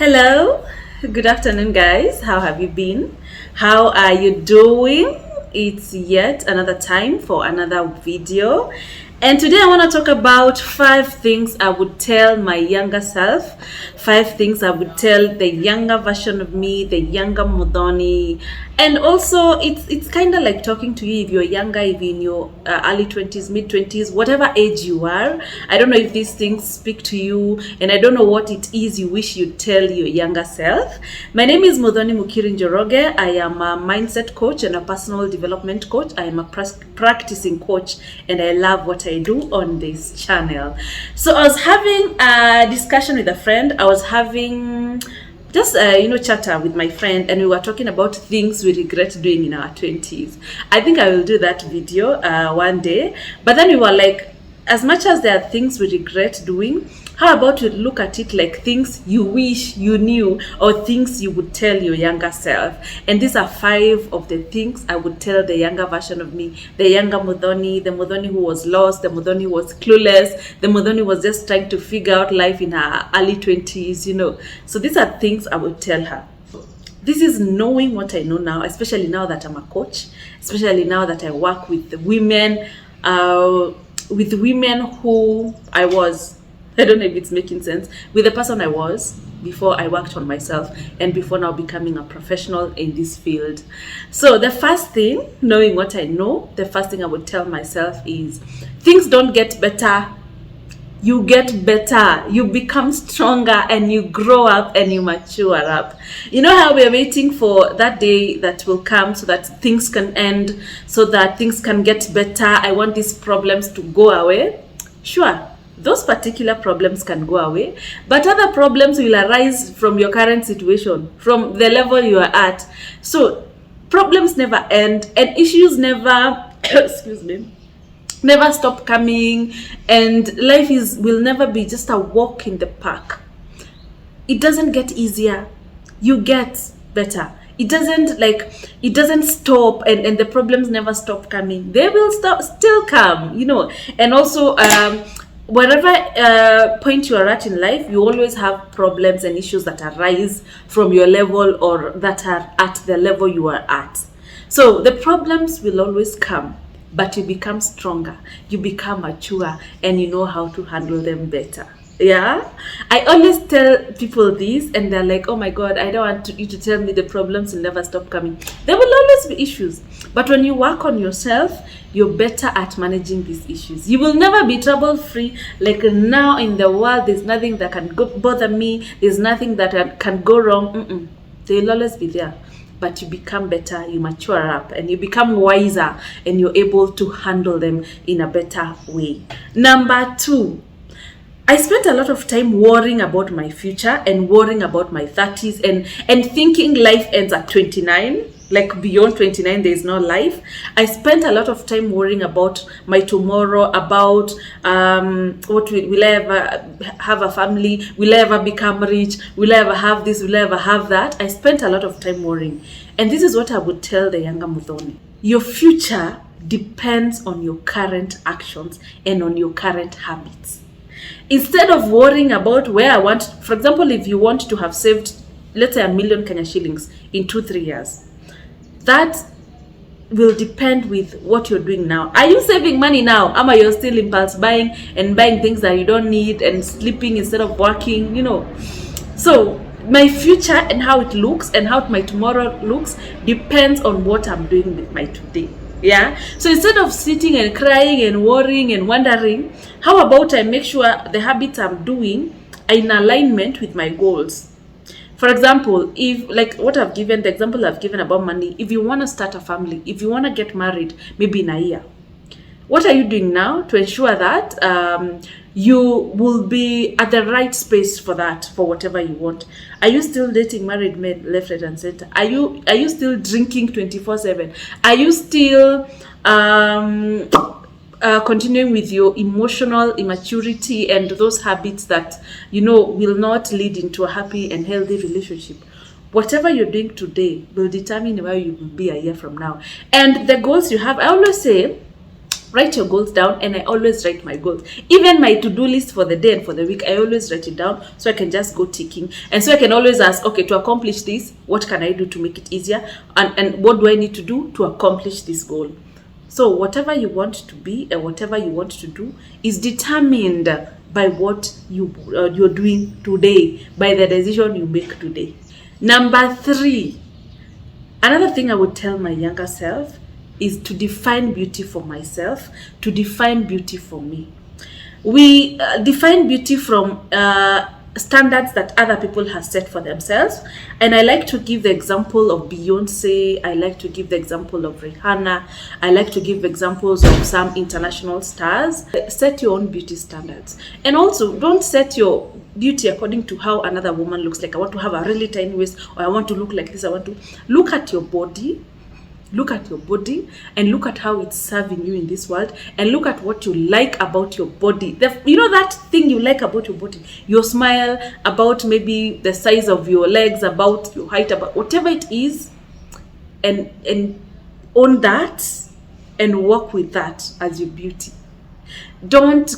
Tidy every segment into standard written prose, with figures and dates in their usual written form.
Hello, good afternoon, guys. How have you been? How are you doing? It's yet another time for another video, and today I want to talk about 5 things I would tell my younger self, 5 things I would tell the younger version of me, the younger Muthoni. And also it's kind of like talking to you if you're younger, if in your early 20s, mid 20s, whatever age you are. I don't know if these things speak to you, and I don't know what it is you wish you'd tell your younger self. My name is Muthoni Mukiri. I am a mindset coach and a personal development coach. I am a practicing coach, and I love what I do on this channel. So I was having a discussion with a friend. I was having just chatter with my friend, and we were talking about things we regret doing in our 20s. I think I will do that video one day. But then we were like, as much as there are things we regret doing, how about you look at it like things you wish you knew, or things you would tell your younger self. And these are 5 of the things I would tell the younger version of me, the younger Muthoni, the Muthoni who was lost, the Muthoni who was clueless, the Muthoni who was just trying to figure out life in her early 20s. So these are things I would tell her. This is knowing what I know now, especially now that I'm a coach, especially now that I work with the women, who I was. I don't know if it's making sense, with the person I was before I worked on myself and before now becoming a professional in this field. So the first thing, knowing what I know, the first thing I would tell myself is things don't get better. You get better, you become stronger, and you grow up and you mature up. You know how we're waiting for that day that will come so that things can end, so that things can get better. I want these problems to go away. Sure, those particular problems can go away, but other problems will arise from your current situation, from the level you are at. So problems never end, and issues never never stop coming, and life will never be just a walk in the park. It doesn't get easier, you get better. It doesn't stop, and the problems never stop coming. They will still come, and also whatever point you are at in life, you always have problems and issues that arise from your level or that are at the level you are at. So the problems will always come, but you become stronger, you become mature, and you know how to handle them better. Yeah, I always tell people this, and they're like, oh my god, I don't want you to tell me the problems will never stop coming. There will always be issues, but when you work on yourself, you're better at managing these issues. You will never be trouble free. Like now in the world, there's nothing that can bother me, there's nothing that can go wrong. They'll always be there, but you become better, you mature up, and you become wiser, and you're able to handle them in a better way. Number 2, I spent a lot of time worrying about my future and worrying about my 30s and thinking life ends at 29. Like beyond 29, there is no life. I spent a lot of time worrying about my tomorrow, about will I ever have a family? Will I ever become rich? Will I ever have this? Will I ever have that? I spent a lot of time worrying. And this is what I would tell the younger Muthoni. Your future depends on your current actions and on your current habits. Instead of worrying about where I want, for example, if you want to have saved, let's say, 1 million Kenya shillings in 2-3 years, that will depend with what you're doing now. Are you saving money now? Or you're still impulse buying and buying things that you don't need and sleeping instead of working, So my future and how it looks and how my tomorrow looks depends on what I'm doing with my today. Yeah, so instead of sitting and crying and worrying and wondering, how about I make sure the habits I'm doing are in alignment with my goals? For example, if like what I've given, the example I've given about money, if you want to start a family, if you want to get married, maybe in a year, what are you doing now to ensure that you will be at the right space for that, for whatever you want? Are you still dating married men left, right, and center? Are you still drinking 24/7? Are you still continuing with your emotional immaturity and those habits that will not lead into a happy and healthy relationship? Whatever you're doing today will determine where you will be a year from now. And the goals you have, I always say, Write your goals down, and I always write my goals. Even my to-do list for the day and for the week, I always write it down so I can just go ticking. And so I can always ask, okay, to accomplish this, what can I do to make it easier? And what do I need to do to accomplish this goal? So whatever you want to be and whatever you want to do is determined by what you're doing today, by the decision you make today. Number 3, another thing I would tell my younger self is to define beauty for myself, to define beauty for me. We define beauty from standards that other people have set for themselves. And I like to give the example of Beyonce. I like to give the example of Rihanna. I like to give examples of some international stars. Set your own beauty standards. And also, don't set your beauty according to how another woman looks like. I want to have a really tiny waist, or I want to look like this. I want to look at your body. Look at your body and look at how it's serving you in this world, and look at what you like about your body. That thing you like about your body, your smile, about maybe the size of your legs, about your height, about whatever it is, and own that and work with that as your beauty. Don't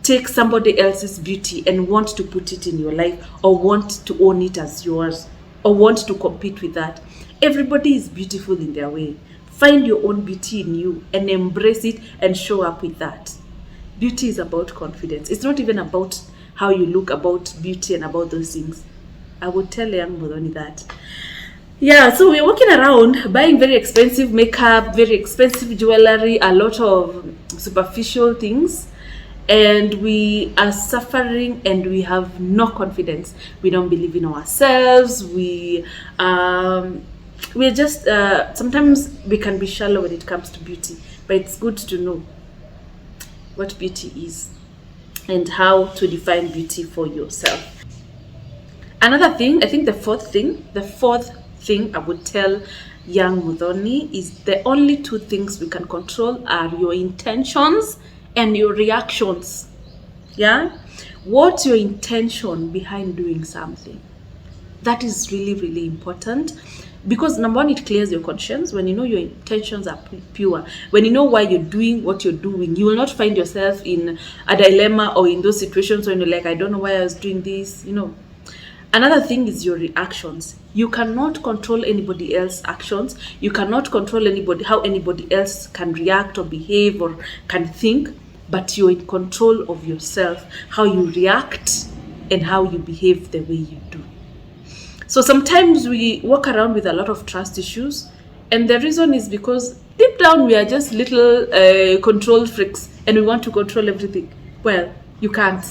take somebody else's beauty and want to put it in your life, or want to own it as yours, or want to compete with that. Everybody is beautiful in their way. Find your own beauty in you and embrace it and show up with that. Beauty is about confidence. It's not even about how you look, about beauty and about those things. I would tell young Muthoni that. Yeah, so we're walking around buying very expensive makeup, very expensive jewelry, a lot of superficial things, and we are suffering and we have no confidence. We don't believe in ourselves. We're just sometimes we can be shallow when it comes to beauty, but it's good to know what beauty is and how to define beauty for yourself. Another thing, I think the fourth thing I would tell young Muthoni is the only 2 things we can control are your intentions and your reactions. Yeah, what's your intention behind doing something? That is really, really important. Because number 1, it clears your conscience. When you know your intentions are pure, when you know why you're doing what you're doing, you will not find yourself in a dilemma or in those situations when you're like, I don't know why I was doing this. Another thing is your reactions. You cannot control anybody else's actions. You cannot control how anybody else can react or behave or can think, but you're in control of yourself, how you react and how you behave the way you do. So sometimes we walk around with a lot of trust issues, and the reason is because deep down we are just little control freaks and we want to control everything. Well, you can't.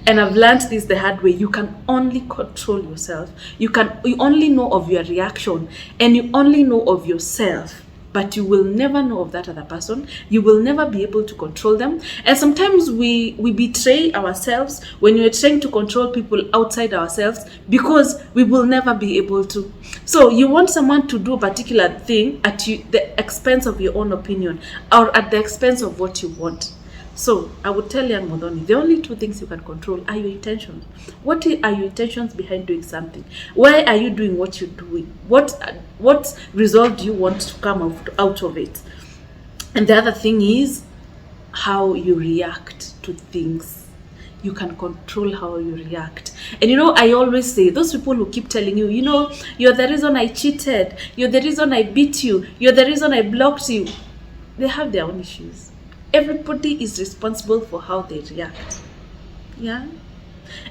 And I've learned this the hard way. You can only control yourself. You only know of your reaction, and you only know of yourself, but you will never know of that other person. You will never be able to control them. And sometimes we betray ourselves when we're trying to control people outside ourselves, because we will never be able to. So you want someone to do a particular thing at the expense of your own opinion, or at the expense of what you want. So I would tell young Muthoni, the only 2 things you can control are your intentions. What are your intentions behind doing something? Why are you doing what you're doing? What result do you want to come out of it? And the other thing is how you react to things. You can control how you react. And I always say, those people who keep telling you, you're the reason I cheated, you're the reason I beat you, you're the reason I blocked you, they have their own issues. Everybody is responsible for how they react. Yeah?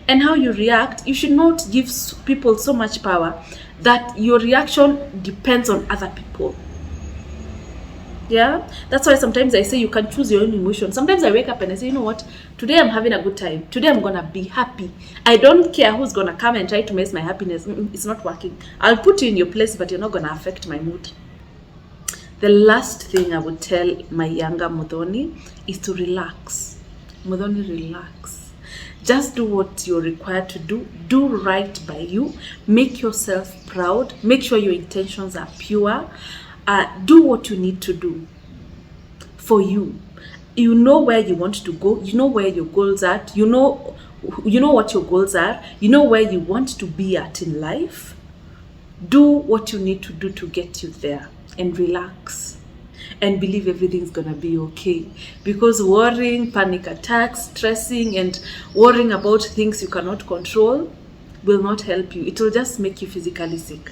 And how you react, you should not give people so much power that your reaction depends on other people. Yeah? That's why sometimes I say you can choose your own emotion. Sometimes I wake up and I say, you know what? Today I'm having a good time. Today I'm going to be happy. I don't care who's going to come and try to mess my happiness. It's not working. I'll put you in your place, but you're not going to affect my mood. The last thing I would tell my younger Muthoni is to relax. Muthoni, relax. Just do what you're required to do. Do right by you. Make yourself proud. Make sure your intentions are pure. Do what you need to do for you. You know where you want to go. You know where your goals are. You know what your goals are. You know where you want to be at in life. Do what you need to do to get you there. And relax. and believe everything's gonna be okay. Because worrying, panic attacks, stressing, and worrying about things you cannot control will not help you. It will just make you physically sick.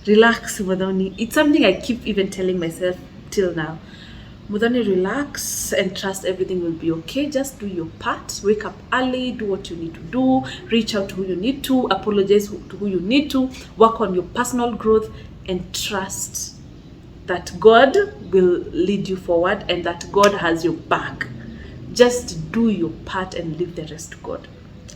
Relax, Muthoni. It's something I keep even telling myself till now. Muthoni, relax and trust everything will be okay. Just do your part. Wake up early, do what you need to do, reach out to who you need to, apologize to who you need to, work on your personal growth, and trust that God will lead you forward and that God has your back. Just do your part and leave the rest to God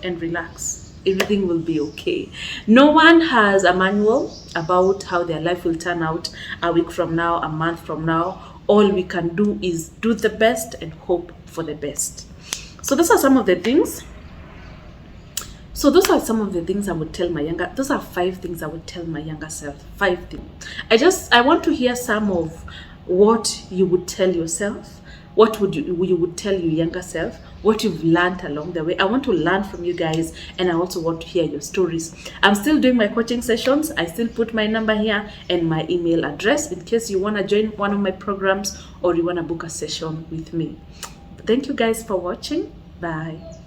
and relax. Everything will be okay. No one has a manual about how their life will turn out a week from now, a month from now. All we can do is do the best and hope for the best. So those are some of the things. I would tell my younger, those are 5 things I would tell my younger self. 5 things. I want to hear some of what you would tell yourself. What would you would tell your younger self, what you've learned along the way. I want to learn from you guys, and I also want to hear your stories. I'm still doing my coaching sessions. I still put my number here and my email address in case you want to join one of my programs or you want to book a session with me. Thank you guys for watching. Bye.